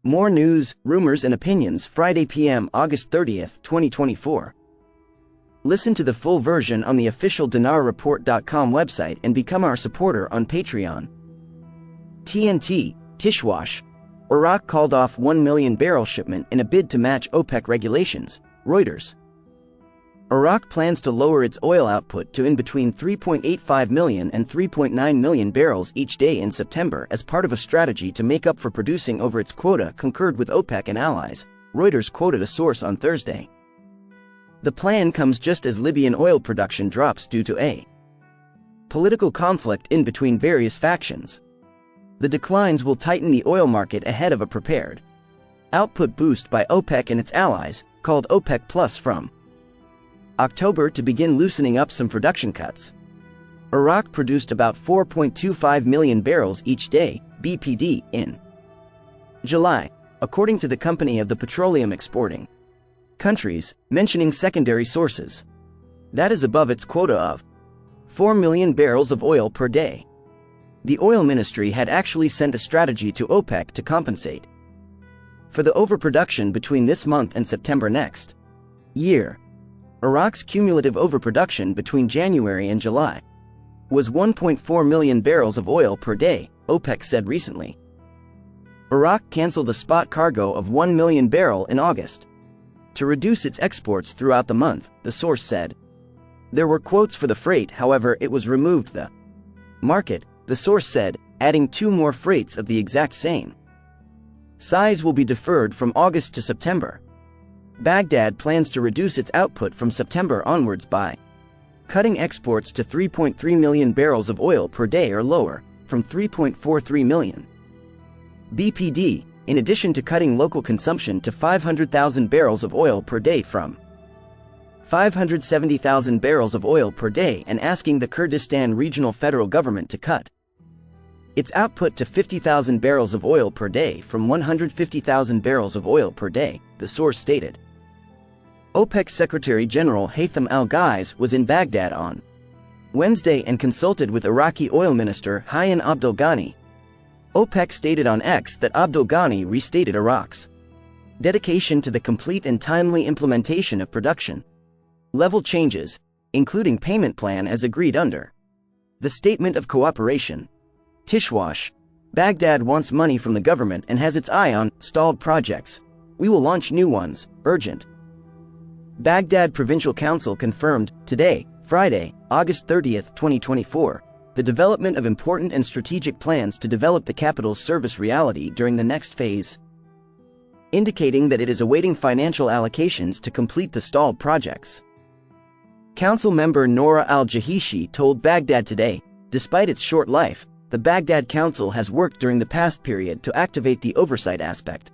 More news, rumors and opinions Friday p.m. August 30th, 2024. Listen to the full version on the official dinarreport.com website and become our supporter on Patreon. TNT, Tishwash. Iraq called off 1 million barrel shipment in a bid to match OPEC regulations, Reuters. Iraq plans to lower its oil output to in between 3.85 million and 3.9 million barrels each day in September as part of a strategy to make up for producing over its quota concurred with OPEC and allies, Reuters quoted a source on Thursday. The plan comes just as Libyan oil production drops due to a political conflict in between various factions. The declines will tighten the oil market ahead of a prepared output boost by OPEC and its allies, called OPEC Plus from October to begin loosening up some production cuts. Iraq produced about 4.25 million barrels each day, BPD, in July, according to the Company of the Petroleum Exporting Countries, mentioning secondary sources. That is above its quota of 4 million barrels of oil per day. The oil ministry had actually sent a strategy to OPEC to compensate for the overproduction between this month and September next year. Iraq's cumulative overproduction between January and July was 1.4 million barrels of oil per day, OPEC said recently. Iraq canceled a spot cargo of 1 million barrel in August to reduce its exports throughout the month, the source said. There were quotes for the freight, however, it was removed the market, the source said, adding 2 more freights of the exact same size will be deferred from August to September. Baghdad plans to reduce its output from September onwards by cutting exports to 3.3 million barrels of oil per day or lower, from 3.43 million BPD, in addition to cutting local consumption to 500,000 barrels of oil per day from 570,000 barrels of oil per day and asking the Kurdistan Regional Federal Government to cut its output to 50,000 barrels of oil per day from 150,000 barrels of oil per day, the source stated. OPEC Secretary General Haytham al-Ghais was in Baghdad on Wednesday and consulted with Iraqi Oil Minister Hayyan Abdul Ghani. OPEC stated on X that Abdul Ghani restated Iraq's dedication to the complete and timely implementation of production level changes, including payment plan as agreed under the Statement of Cooperation. Tishwash. Baghdad wants money from the government and has its eye on stalled projects. We will launch new ones, urgent. Baghdad Provincial Council confirmed today, Friday, August 30th, 2024, the development of important and strategic plans to develop the capital's service reality during the next phase, indicating that it is awaiting financial allocations to complete the stalled projects. Council member Noura al-Jahishi told Baghdad Today, despite its short life, the Baghdad Council has worked during the past period to activate the oversight aspect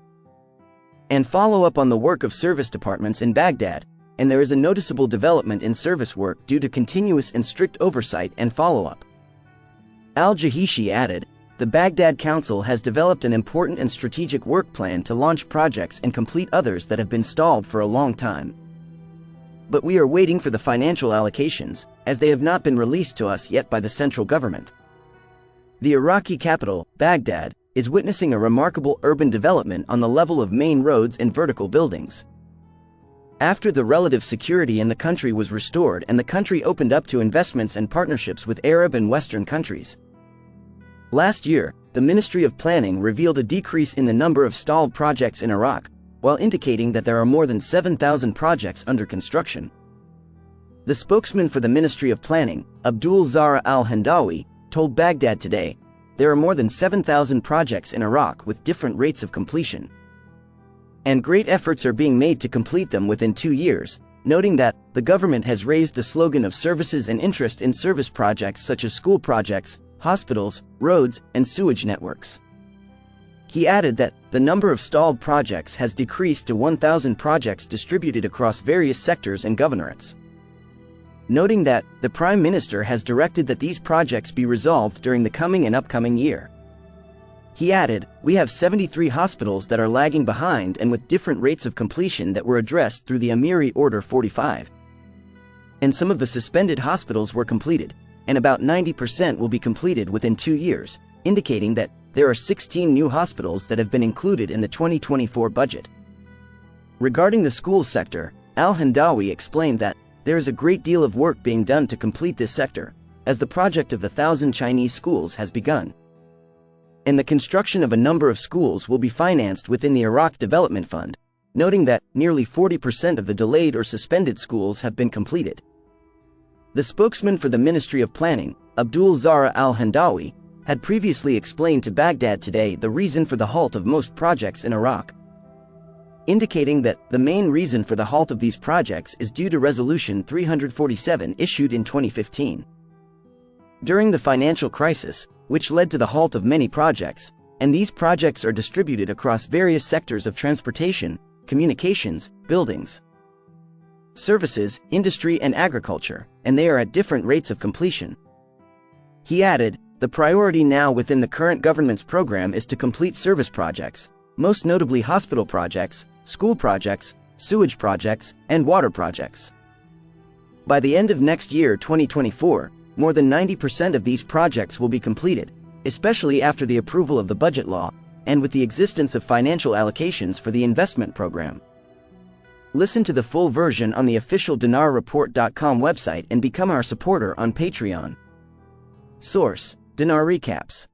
and follow up on the work of service departments in Baghdad, and there is a noticeable development in service work due to continuous and strict oversight and follow-up. Al-Jahishi added, the Baghdad Council has developed an important and strategic work plan to launch projects and complete others that have been stalled for a long time. But we are waiting for the financial allocations, as they have not been released to us yet by the central government. The Iraqi capital, Baghdad, is witnessing a remarkable urban development on the level of main roads and vertical buildings. After the relative security in the country was restored and the country opened up to investments and partnerships with Arab and Western countries. Last year, the Ministry of Planning revealed a decrease in the number of stalled projects in Iraq, while indicating that there are more than 7,000 projects under construction. The spokesman for the Ministry of Planning, Abdul Zahra al-Handawi, told Baghdad Today, there are more than 7,000 projects in Iraq with different rates of completion, and great efforts are being made to complete them within 2 years, noting that the government has raised the slogan of services and interest in service projects such as school projects, hospitals, roads, and sewage networks. He added that the number of stalled projects has decreased to 1,000 projects distributed across various sectors and governorates, noting that the Prime Minister has directed that these projects be resolved during the coming and upcoming year. He added, we have 73 hospitals that are lagging behind and with different rates of completion that were addressed through the Amiri Order 45. And some of the suspended hospitals were completed, and about 90% will be completed within 2 years, indicating that there are 16 new hospitals that have been included in the 2024 budget. Regarding the schools sector, Al-Hindawi explained that there is a great deal of work being done to complete this sector, as the project of the 1,000 Chinese schools has begun. And the construction of a number of schools will be financed within the Iraq Development Fund, noting that nearly 40% of the delayed or suspended schools have been completed. The spokesman for the Ministry of Planning, Abdul Zahra Al-Hindawi, had previously explained to Baghdad Today the reason for the halt of most projects in Iraq, indicating that the main reason for the halt of these projects is due to Resolution 347 issued in 2015. During the financial crisis, which led to the halt of many projects, and these projects are distributed across various sectors of transportation, communications, buildings, services, industry and agriculture, and they are at different rates of completion. He added, the priority now within the current government's program is to complete service projects, most notably hospital projects, school projects, sewage projects, and water projects. By the end of next year 2024, more than 90% of these projects will be completed, especially after the approval of the budget law, and with the existence of financial allocations for the investment program. Listen to the full version on the official dinarreport.com website and become our supporter on Patreon. Source: Dinar Recaps.